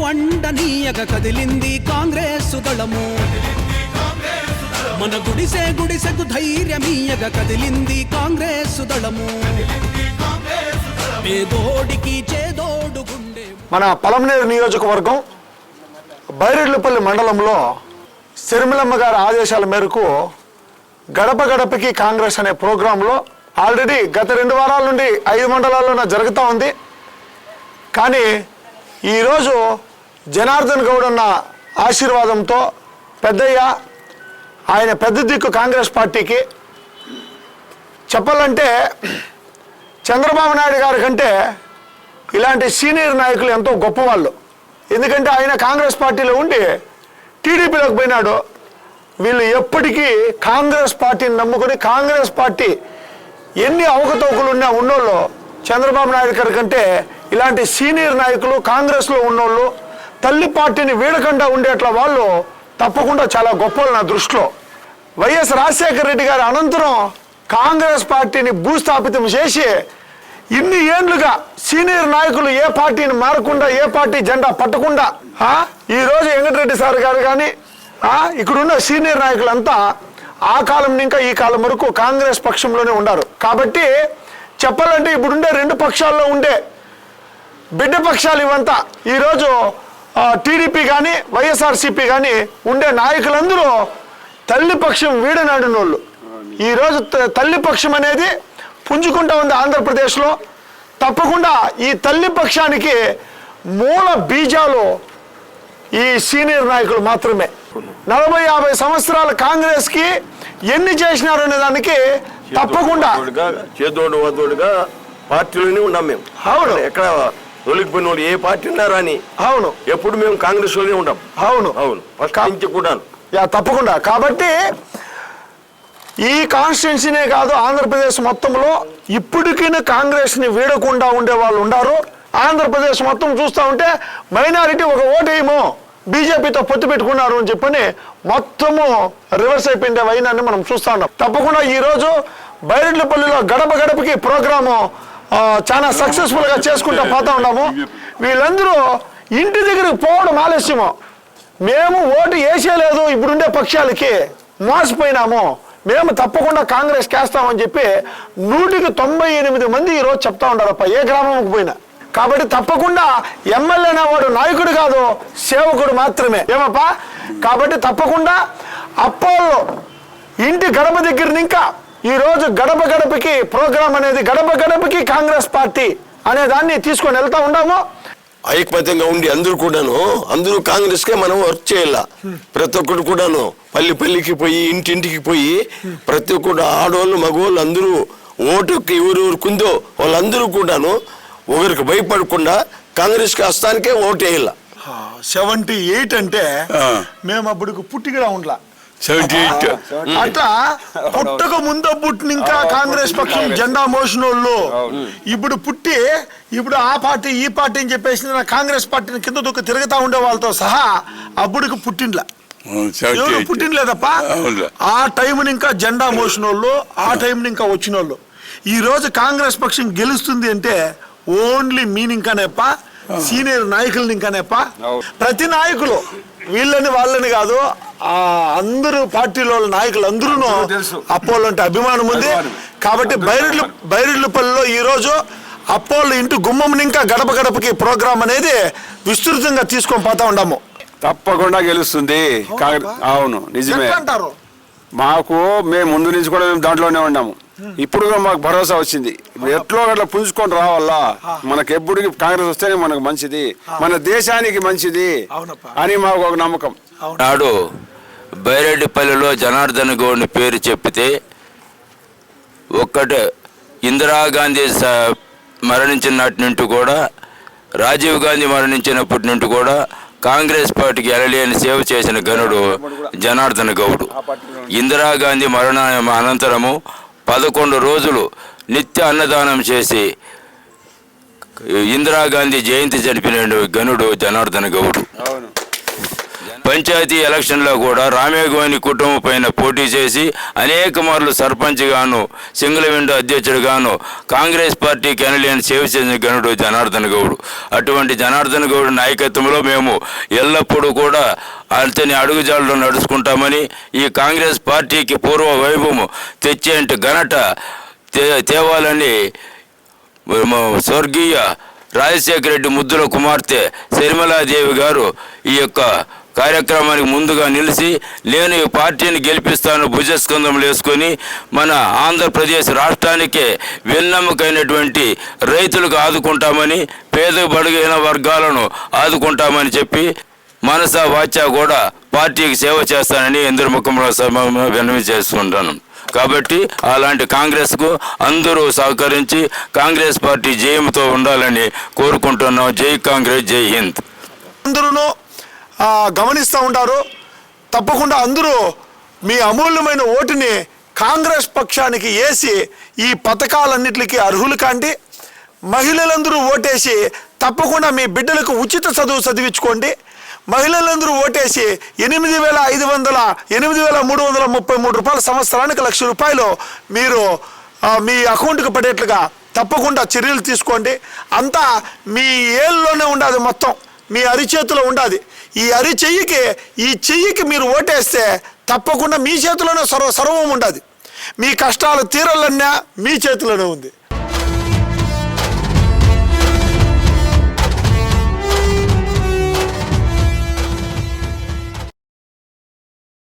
అండనీయగ కదిలింది కాంగ్రెస్ దళము. మన గుడిసెకు ధైర్యమీయగ కదిలింది కాంగ్రెస్ దళము. పేదోడికి చేదోడు గుండె. మన పలమనేరు నియోజకవర్గం బైరెడ్లపల్లి మండలంలో శర్మిలమ్మ గారి ఆదేశాల మేరకు గడప గడపకి కాంగ్రెస్ అనే ప్రోగ్రాంలో ఆల్రెడీ గత 2 వారాల నుండి 5 మండలాల్లోనే జరుగుతూ ఉంది. కానీ ఈరోజు జనార్దన్ గౌడ్ అన్న ఆశీర్వాదంతో పెద్దయ్య ఆయన పెద్ద దిక్కు కాంగ్రెస్ పార్టీకి చెప్పాలంటే చంద్రబాబు నాయుడు గారి కంటే ఇలాంటి సీనియర్ నాయకులు ఎంతో గొప్పవాళ్ళు. ఎందుకంటే ఆయన కాంగ్రెస్ పార్టీలో ఉండి టీడీపీలోకి పోయినాడు. వీళ్ళు ఎప్పటికీ కాంగ్రెస్ పార్టీని నమ్ముకొని కాంగ్రెస్ పార్టీ ఎన్ని అవకతవకలు ఉన్నోళ్ళు చంద్రబాబు నాయుడు గారి కంటే ఇలాంటి సీనియర్ నాయకులు కాంగ్రెస్లో ఉన్నోళ్ళు తల్లి పార్టీని వీడకుండా ఉండేట్ల వాళ్ళు తప్పకుండా చాలా గొప్పలు నా దృష్టిలో. వైఎస్ రాజశేఖర రెడ్డి గారి అనంతరం కాంగ్రెస్ పార్టీని భూస్థాపితం చేసి ఇన్ని ఏండ్లుగా సీనియర్ నాయకులు ఏ పార్టీని మారకుండా ఏ పార్టీ జెండా పట్టకుండా ఈరోజు వెంకటరెడ్డి సార్ గారు కానీ ఇక్కడున్న సీనియర్ నాయకులంతా ఆ కాలం ఇంకా ఈ కాలం వరకు కాంగ్రెస్ పక్షంలోనే ఉన్నారు. కాబట్టి చెప్పాలంటే ఇప్పుడుండే 2 పక్షాల్లో ఉండే బిడ్డ పక్షాలు ఇవంతా ఈరోజు టీడీపీ కానీ వైఎస్ఆర్సీపీ కానీ ఉండే నాయకులందరూ తల్లి పక్షం వీడనాడినోళ్ళు. ఈరోజు తల్లి పక్షం అనేది పుంజుకుంటా ఉంది ఆంధ్రప్రదేశ్లో. తప్పకుండా ఈ తల్లి పక్షానికి మూల బీజాలు ఈ సీనియర్ నాయకులు మాత్రమే. 40-50 సంవత్సరాల కాంగ్రెస్ కి ఎన్ని చేసినారు అనే దానికి తప్పకుండా చేదోడుగా పార్టీలోనే ఉన్నాం మేము. అవును, ఎక్కడ తొలిగిపోయిన వాళ్ళు ఏ పార్టీ ఉన్నారా అని. అవును, ఎప్పుడు మేము కాంగ్రెస్ లోనే ఉంటాం. అవును అవును, ఫస్ట్ నుంచి కూడా తప్పకుండా. కాబట్టి ఈ కాన్స్టిట్యున్సీనే కాదు ఆంధ్రప్రదేశ్ మొత్తంలో ఇప్పటికీ కాంగ్రెస్ ని వీడకుండా ఉండే వాళ్ళు ఉన్నారు. ఆంధ్రప్రదేశ్ మొత్తం చూస్తూ ఉంటే మైనారిటీ ఒక ఓటేమో బీజేపీతో పొత్తు పెట్టుకున్నారు అని చెప్పని మొత్తము రివర్స్ అయిపోయిందే వైనాన్ని మనం చూస్తా ఉన్నాం. తప్పకుండా ఈరోజు బైరెడ్లపల్లిలో గడప గడపకి ప్రోగ్రాము చాలా సక్సెస్ఫుల్ గా చేసుకుంటూ పోతా ఉన్నాము. వీళ్ళందరూ ఇంటి దగ్గరికి పోవడం ఆలస్యము. మేము ఓటు వేసేయలేదు, ఇప్పుడుండే పక్షాలకి మోసపోయినాము, మేము తప్పకుండా కాంగ్రెస్ కేస్తామని చెప్పి 198 మంది ఈరోజు చెప్తా ఉండారప్ప ఏ గ్రామంకి పోయినా. కాబట్టి తప్పకుండా ఎమ్మెల్యే అనేవాడు నాయకుడు కాదు, సేవకుడు మాత్రమే ఏమప్పా. కాబట్టి తప్పకుండా అప్పోళ్ళు ఇంటి గడప దగ్గర ఇంకా ఈరోజు గడప గడపకి ప్రోగ్రాం అనేది గడప గడపకి కాంగ్రెస్ పార్టీ అనే దాన్ని తీసుకొని వెళ్తా ఉన్నాము. ఐకమత్యంగా ఉండి అందరూ కాంగ్రెస్ కే మనం వర్క్ చేయాల. ప్రతి ఒక్కరు కూడాను పల్లికి పోయి ఇంటింటికి పోయి ప్రతి ఒక్కరు ఆడవాళ్ళు మగవాళ్ళు అందరూ ఓటుకి ఎవరెవరికి వాళ్ళందరూ కూడాను ఒకరికి భయపడకుండా కాంగ్రెస్ కి వస్తానికే ఓటు వేయాల. 78 అంటే మేము అప్పుడు పుట్టి కూడా ఉండలా. 78 అట్లా పుట్టక ముందు పుట్టిన ఇంకా కాంగ్రెస్ పక్షం జెండా మోసిన వాళ్ళు ఇప్పుడు పుట్టి ఇప్పుడు ఆ పార్టీ ఈ పార్టీ అని చెప్పేసి కాంగ్రెస్ పార్టీని కింద దుక్కు తిరుగుతా ఉండే వాళ్ళతో సహా అప్పుడుకి పుట్టిండ్లా ఎవరు పుట్టినలేదప్ప. ఆ టైంని ఇంకా జెండా మోసిన వాళ్ళు ఆ టైంని ఇంకా వచ్చిన వాళ్ళు. ఈ రోజు కాంగ్రెస్ పక్షం గెలుస్తుంది అంటే ఓన్లీ మీనింగ్ కానేప్ప సీనియర్ నాయకులని ఇంకానేప్ప. ప్రతి నాయకులు వీళ్ళని వాళ్ళని కాదు, అందరూ పార్టీలో నాయకులు అందరూ అప్పోళ్ళు అంటే అభిమానం ఉంది. కాబట్టి బైరెడ్లపల్లిలో ఈరోజు అప్పోళ్ళు ఇంటి గుమ్మం ఇంకా గడప గడపకి ప్రోగ్రాం అనేది విస్తృతంగా తీసుకొని పోతా ఉన్నాము. తప్పకుండా గెలుస్తుంది. అవును, నిజమే. అంటారు మాకు మేము ముందు నుంచి కూడా మేము దాంట్లోనే ఉన్నాము. ఇప్పుడు మాకు భరోసా వచ్చింది. ఎట్లో అట్లా పుంజుకొని రావాలా, మనకు ఎప్పుడు కాంగ్రెస్ వస్తేనే మనకు మంచిది, మన దేశానికి మంచిది అని మాకు ఒక నమ్మకం. నాడు బైరెడ్డిపల్లిలో జనార్దన్ గౌడ్ పేరు చెప్పితే ఒక్కటే ఇందిరాగాంధీ మరణించినటి నుండి కూడా రాజీవ్ గాంధీ మరణించినప్పటి నుండి కూడా కాంగ్రెస్ పార్టీకి ఎలలేని సేవ చేసిన గనుడు జనార్దన్ గౌడ్. ఇందిరాగాంధీ మరణం అనంతరము 11 రోజులు నిత్య అన్నదానం చేసి ఇందిరాగాంధీ జయంతి జరిపిన గనుడు జనార్దన్ గౌడ్. పంచాయతీ ఎలక్షన్లో కూడా రామేగోని కుటుంబం పైన పోటీ చేసి అనేక మార్లు సర్పంచ్ గాను సింగిల్ విండో అధ్యక్షుడిగాను కాంగ్రెస్ పార్టీకి ఎనలేని సేవ చేసిన గనుడు జనార్దన్ గౌడ్. అటువంటి జనార్దన్ గౌడ్ నాయకత్వంలో మేము ఎల్లప్పుడూ కూడా అతని అడుగుజాడలో నడుచుకుంటామని, ఈ కాంగ్రెస్ పార్టీకి పూర్వ వైభవం తెచ్చేంటి ఘనత తేవాలని స్వర్గీయ రాజశేఖర రెడ్డి ముద్దుల కుమార్తె శర్మిలాదేవి గారు ఈ యొక్క కార్యక్రమానికి ముందుగా నిలిచి నేను ఈ పార్టీని గెలిపిస్తాను భుజస్కంధంలో వేసుకొని మన ఆంధ్రప్రదేశ్ రాష్ట్రానికే వెన్నెముకైనటువంటి రైతులకు ఆదుకుంటామని, పేద బడుగైన వర్గాలను ఆదుకుంటామని చెప్పి మనస వాచా కూడా పార్టీకి సేవ చేస్తానని ఇంద్రముఖంలో విన్నవి చేసుకుంటాను. కాబట్టి అలాంటి కాంగ్రెస్కు అందరూ సహకరించి కాంగ్రెస్ పార్టీ జయంతో ఉండాలని కోరుకుంటున్నాం. జై కాంగ్రెస్, జై హింద్. అందరూ గమనిస్తూ ఉంటారు. తప్పకుండా అందరూ మీ అమూల్యమైన ఓటుని కాంగ్రెస్ పక్షానికి వేసి ఈ పథకాలన్నిటికీ అర్హులు కాండి. మహిళలందరూ ఓటేసి తప్పకుండా మీ బిడ్డలకు ఉచిత చదువు చదివించుకోండి. మహిళలందరూ ఓటేసి 8,333 రూపాయల సంవత్సరానికి ₹1,00,000 మీరు మీ అకౌంట్కి పడేట్లుగా తప్పకుండా చర్యలు తీసుకోండి. అంతా మీ ఏళ్ళలోనే ఉండాలి, మొత్తం మీ అరిచేతిలో ఉండాలి. ఈ చెయ్యికి మీరు ఓటేస్తే తప్పకుండా మీ చేతిలోనే సర్వం ఉండాలి. మీ కష్టాలు తీరాలన్నా మీ చేతిలోనే ఉంది.